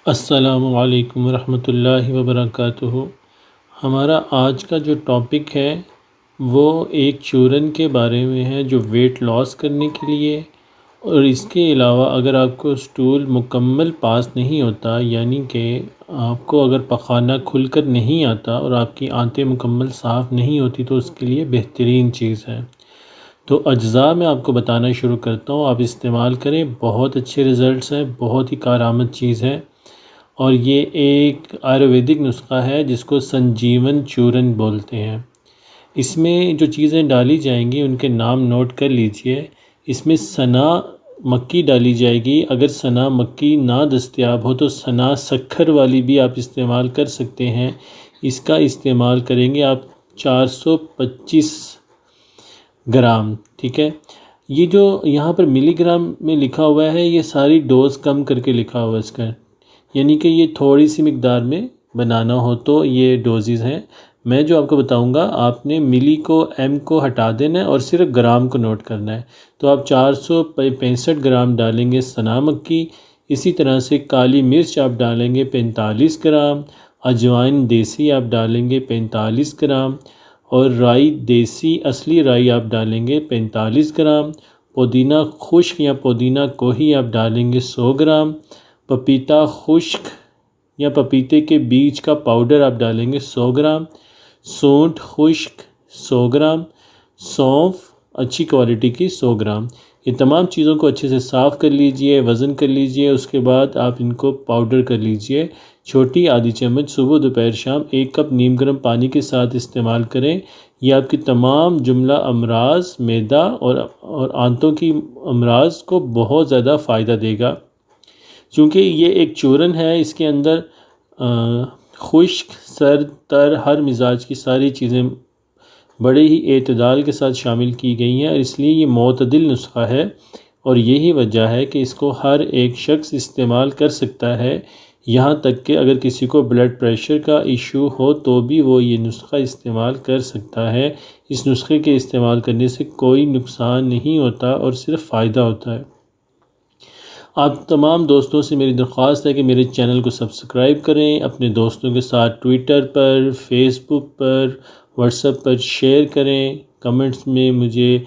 السلام علیکم ورحمۃ اللہ وبرکاتہ۔ ہمارا آج کا جو ٹاپک ہے وہ ایک چورن کے بارے میں ہے جو ویٹ لاس کرنے کے لیے، اور اس کے علاوہ اگر آپ کو اسٹول مکمل پاس نہیں ہوتا، یعنی کہ آپ کو اگر پخانہ کھل کر نہیں آتا اور آپ کی آنتیں مکمل صاف نہیں ہوتی تو اس کے لیے بہترین چیز ہے۔ تو اجزاء میں آپ کو بتانا شروع کرتا ہوں، آپ استعمال کریں، بہت اچھے رزلٹس ہیں، بہت ہی کارآمد چیز ہے۔ اور یہ ایک آیورویدک نسخہ ہے جس کو سنجیون چورن بولتے ہیں۔ اس میں جو چیزیں ڈالی جائیں گی ان کے نام نوٹ کر لیجئے۔ اس میں سنا مکی ڈالی جائے گی، اگر سنا مکی نہ دستیاب ہو تو سنا سکھر والی بھی آپ استعمال کر سکتے ہیں۔ اس کا استعمال کریں گے آپ 425 گرام، ٹھیک ہے۔ یہ جو یہاں پر ملی گرام میں لکھا ہوا ہے یہ ساری ڈوز کم کر کے لکھا ہوا ہے اس کا، یعنی کہ یہ تھوڑی سی مقدار میں بنانا ہو تو یہ ڈوزز ہیں۔ میں جو آپ کو بتاؤں گا آپ نے ملی کو ایم کو ہٹا دینا ہے اور صرف گرام کو نوٹ کرنا ہے۔ تو آپ 465 گرام ڈالیں گے سنا مکی، اسی طرح سے کالی مرچ آپ ڈالیں گے 45 گرام، اجوائن دیسی آپ ڈالیں گے 45 گرام، اور رائی دیسی اصلی رائی آپ ڈالیں گے 45 گرام، پودینہ خشک یا پودینہ کوہی آپ ڈالیں گے 100 گرام، پپیتا خشک یا پپیتے کے بیج کا پاؤڈر آپ ڈالیں گے 100 گرام، سونٹھ خشک 100 گرام، سونف اچھی کوالٹی کی 100 گرام۔ یہ تمام چیزوں کو اچھے سے صاف کر لیجئے، وزن کر لیجئے، اس کے بعد آپ ان کو پاؤڈر کر لیجئے۔ چھوٹی آدھی چمچ صبح دوپہر شام 1 کپ نیم گرم پانی کے ساتھ استعمال کریں۔ یہ آپ کی تمام جملہ امراض، معدہ اور آنتوں کی امراض کو بہت زیادہ فائدہ دے گا، چونکہ یہ ایک چورن ہے۔ اس کے اندر خشک، سرد، تر، ہر مزاج کی ساری چیزیں بڑے ہی اعتدال کے ساتھ شامل کی گئی ہیں، اور اس لیے یہ معتدل نسخہ ہے، اور یہی وجہ ہے کہ اس کو ہر ایک شخص استعمال کر سکتا ہے، یہاں تک کہ اگر کسی کو بلڈ پریشر کا ایشو ہو تو بھی وہ یہ نسخہ استعمال کر سکتا ہے۔ اس نسخے کے استعمال کرنے سے کوئی نقصان نہیں ہوتا اور صرف فائدہ ہوتا ہے۔ آپ تمام دوستوں سے میری درخواست ہے کہ میرے چینل کو سبسکرائب کریں، اپنے دوستوں کے ساتھ ٹویٹر پر، فیس بک پر، واٹس ایپ پر شیئر کریں، کمنٹس میں مجھے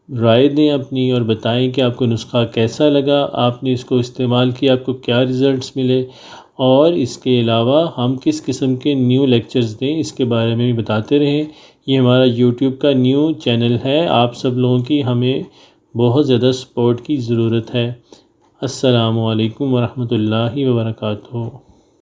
رائے دیں اپنی، اور بتائیں کہ آپ کو نسخہ کیسا لگا، آپ نے اس کو استعمال کیا، آپ کو کیا رزلٹس ملے، اور اس کے علاوہ ہم کس قسم کے نیو لیکچرز دیں اس کے بارے میں بھی بتاتے رہیں۔ یہ ہمارا یوٹیوب کا نیو چینل ہے، آپ سب لوگوں کی ہمیں بہت زیادہ سپورٹ کی ضرورت ہے۔ السلام علیکم ورحمۃ اللہ وبرکاتہ۔